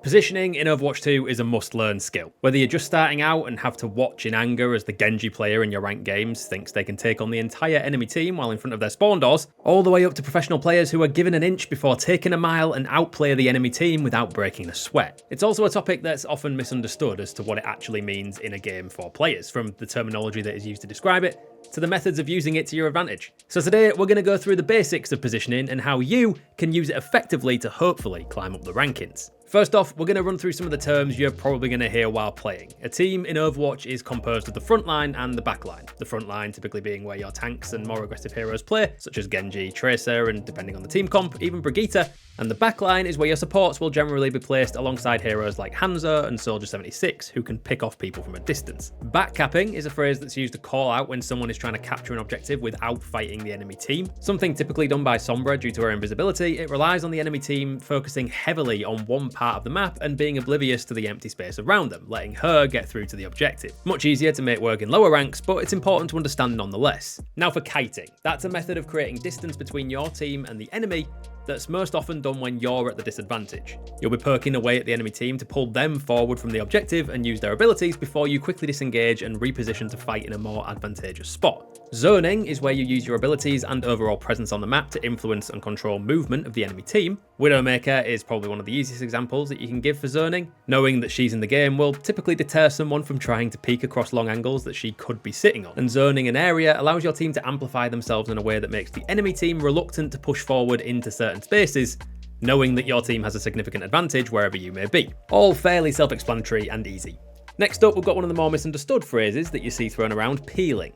Positioning in Overwatch 2 is a must-learn skill. Whether you're just starting out and have to watch in anger as the Genji player in your ranked games thinks they can take on the entire enemy team while in front of their spawn doors, all the way up to professional players who are given an inch before taking a mile and outplay the enemy team without breaking a sweat. It's also a topic that's often misunderstood as to what it actually means in a game for players, from the terminology that is used to describe it to the methods of using it to your advantage. So today we're going to go through the basics of positioning and how you can use it effectively to hopefully climb up the rankings. First off, we're going to run through some of the terms you're probably going to hear while playing. A team in Overwatch is composed of the front line and the back line. The front line typically being where your tanks and more aggressive heroes play, such as Genji, Tracer, and depending on the team comp, even Brigitte. And the back line is where your supports will generally be placed alongside heroes like Hanzo and Soldier 76, who can pick off people from a distance. Backcapping is a phrase that's used to call out when someone is trying to capture an objective without fighting the enemy team. Something typically done by Sombra due to her invisibility. It relies on the enemy team focusing heavily on one part of the map and being oblivious to the empty space around them, letting her get through to the objective. Much easier to make work in lower ranks, but it's important to understand nonetheless. Now for kiting. That's a method of creating distance between your team and the enemy that's most often done when you're at the disadvantage. You'll be poking away at the enemy team to pull them forward from the objective and use their abilities before you quickly disengage and reposition to fight in a more advantageous spot. Zoning is where you use your abilities and overall presence on the map to influence and control movement of the enemy team. Widowmaker is probably one of the easiest examples that you can give for zoning. Knowing that she's in the game will typically deter someone from trying to peek across long angles that she could be sitting on. And zoning an area allows your team to amplify themselves in a way that makes the enemy team reluctant to push forward into certain spaces, knowing that your team has a significant advantage wherever you may be. All fairly self-explanatory and easy. Next up, we've got one of the more misunderstood phrases that you see thrown around, peeling.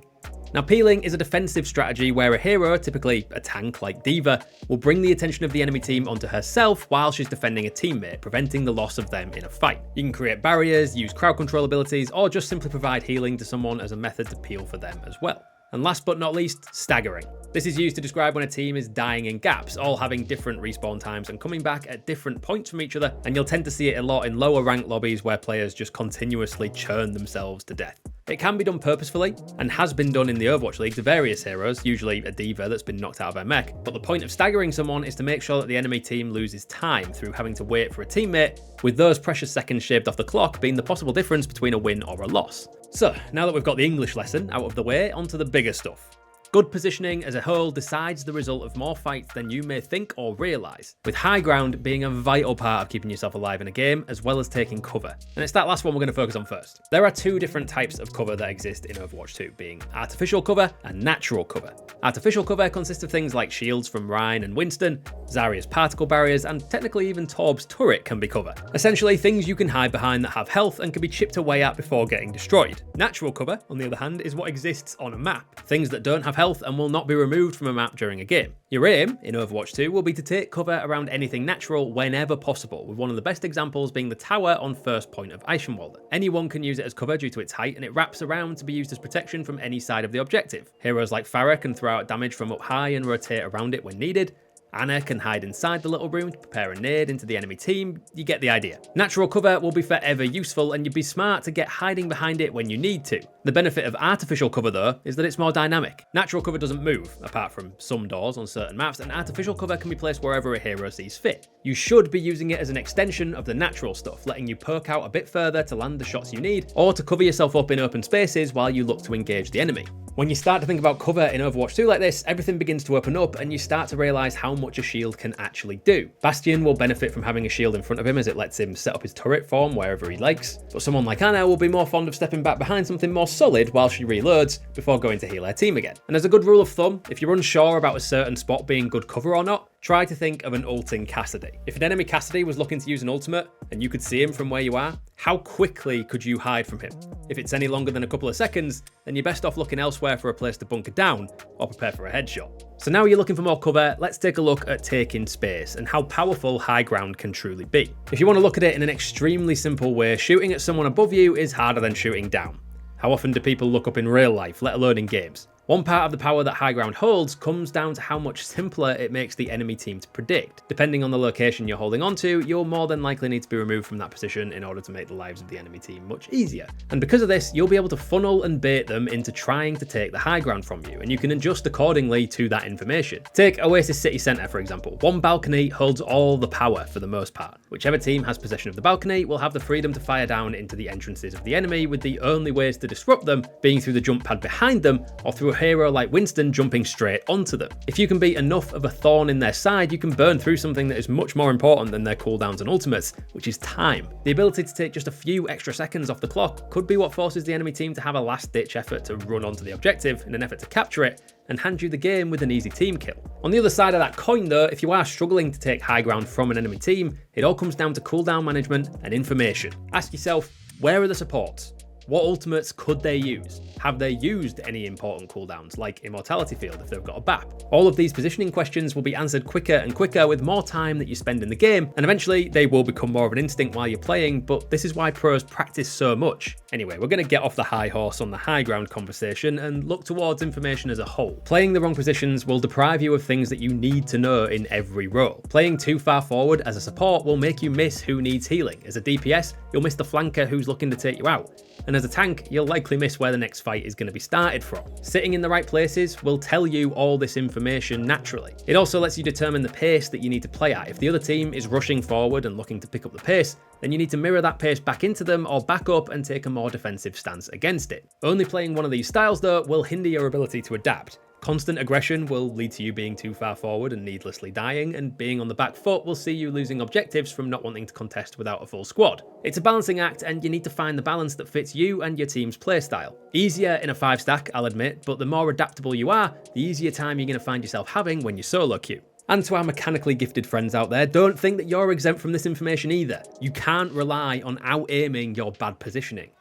Now, peeling is a defensive strategy where a hero, typically a tank like D.Va, will bring the attention of the enemy team onto herself while she's defending a teammate, preventing the loss of them in a fight. You can create barriers, use crowd control abilities, or just simply provide healing to someone as a method to peel for them as well. And last but not least, staggering. This is used to describe when a team is dying in gaps, all having different respawn times and coming back at different points from each other, and you'll tend to see it a lot in lower ranked lobbies where players just continuously churn themselves to death. It can be done purposefully, and has been done in the Overwatch League to various heroes, usually a D.Va that's been knocked out of her mech, but the point of staggering someone is to make sure that the enemy team loses time through having to wait for a teammate, with those precious seconds shaved off the clock being the possible difference between a win or a loss. So, now that we've got the English lesson out of the way, onto the bigger stuff. Good positioning as a whole decides the result of more fights than you may think or realise, with high ground being a vital part of keeping yourself alive in a game, as well as taking cover. And it's that last one we're going to focus on first. There are two different types of cover that exist in Overwatch 2, being artificial cover and natural cover. Artificial cover consists of things like shields from Rhine and Winston, Zarya's particle barriers, and technically even Torb's turret can be cover. Essentially things you can hide behind that have health and can be chipped away at before getting destroyed. Natural cover, on the other hand, is what exists on a map. Things that don't have health and will not be removed from a map during a game. Your aim in Overwatch 2 will be to take cover around anything natural whenever possible, with one of the best examples being the tower on first point of Eichenwalde. Anyone can use it as cover due to its height, and it wraps around to be used as protection from any side of the objective. Heroes like Pharah can throw out damage from up high and rotate around it when needed. Anna can hide inside the little room to prepare a nade into the enemy team. You get the idea. Natural cover will be forever useful, and you'd be smart to get hiding behind it when you need to. The benefit of artificial cover though is that it's more dynamic. Natural cover doesn't move, apart from some doors on certain maps, and artificial cover can be placed wherever a hero sees fit. You should be using it as an extension of the natural stuff, letting you poke out a bit further to land the shots you need, or to cover yourself up in open spaces while you look to engage the enemy. When you start to think about cover in Overwatch 2 like this, everything begins to open up and you start to realise how much a shield can actually do. Bastion will benefit from having a shield in front of him as it lets him set up his turret form wherever he likes, but someone like Anna will be more fond of stepping back behind something more solid while she reloads before going to heal her team again. And as a good rule of thumb, if you're unsure about a certain spot being good cover or not, try to think of an ulting Cassidy. If an enemy Cassidy was looking to use an ultimate and you could see him from where you are, how quickly could you hide from him? If it's any longer than a couple of seconds, then you're best off looking elsewhere for a place to bunker down or prepare for a headshot. So now you're looking for more cover, let's take a look at taking space and how powerful high ground can truly be. If you want to look at it in an extremely simple way, shooting at someone above you is harder than shooting down. How often do people look up in real life, let alone in games? One part of the power that high ground holds comes down to how much simpler it makes the enemy team to predict. Depending on the location you're holding onto, you'll more than likely need to be removed from that position in order to make the lives of the enemy team much easier. And because of this, you'll be able to funnel and bait them into trying to take the high ground from you, and you can adjust accordingly to that information. Take Oasis City Centre for example. One balcony holds all the power for the most part. Whichever team has possession of the balcony will have the freedom to fire down into the entrances of the enemy, with the only ways to disrupt them being through the jump pad behind them or through a hero like Winston jumping straight onto them. If you can be enough of a thorn in their side, you can burn through something that is much more important than their cooldowns and ultimates, which is time. The ability to take just a few extra seconds off the clock could be what forces the enemy team to have a last-ditch effort to run onto the objective in an effort to capture it and hand you the game with an easy team kill. On the other side of that coin though, if you are struggling to take high ground from an enemy team, it all comes down to cooldown management and information. Ask yourself, where are the supports? What ultimates could they use? Have they used any important cooldowns, like Immortality Field if they've got a BAP? All of these positioning questions will be answered quicker and quicker with more time that you spend in the game, and eventually they will become more of an instinct while you're playing, but this is why pros practice so much. Anyway, we're going to get off the high horse on the high ground conversation and look towards information as a whole. Playing the wrong positions will deprive you of things that you need to know in every role. Playing too far forward as a support will make you miss who needs healing. As a DPS, you'll miss the flanker who's looking to take you out. And as a tank, you'll likely miss where the next fight is going to be started from. Sitting in the right places will tell you all this information naturally. It also lets you determine the pace that you need to play at. If the other team is rushing forward and looking to pick up the pace, then you need to mirror that pace back into them or back up and take a more defensive stance against it. Only playing one of these styles though will hinder your ability to adapt. Constant aggression will lead to you being too far forward and needlessly dying, and being on the back foot will see you losing objectives from not wanting to contest without a full squad. It's a balancing act, and you need to find the balance that fits you and your team's playstyle. Easier in a 5-stack, I'll admit, but the more adaptable you are, the easier time you're going to find yourself having when you solo queue. And to our mechanically gifted friends out there, don't think that you're exempt from this information either. You can't rely on out-aiming your bad positioning.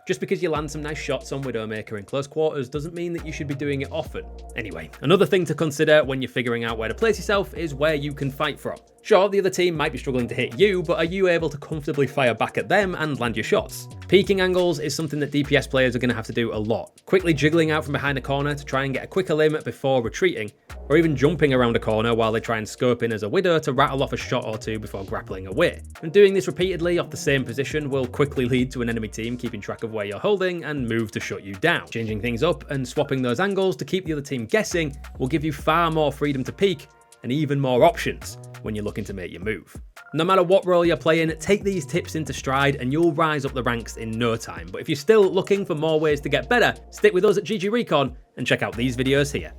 Just because you land some nice shots on Widowmaker in close quarters doesn't mean that you should be doing it often. Anyway, another thing to consider when you're figuring out where to place yourself is where you can fight from. Sure, the other team might be struggling to hit you, but are you able to comfortably fire back at them and land your shots? Peeking angles is something that DPS players are going to have to do a lot. Quickly jiggling out from behind a corner to try and get a quicker limb before retreating, or even jumping around a corner while they try and scope in as a Widow to rattle off a shot or two before grappling away. And doing this repeatedly off the same position will quickly lead to an enemy team keeping track of where you're holding and move to shut you down. Changing things up and swapping those angles to keep the other team guessing will give you far more freedom to peek and even more options when you're looking to make your move. No matter what role you're playing, take these tips into stride and you'll rise up the ranks in no time. But if you're still looking for more ways to get better, stick with us at GGRecon and check out these videos here.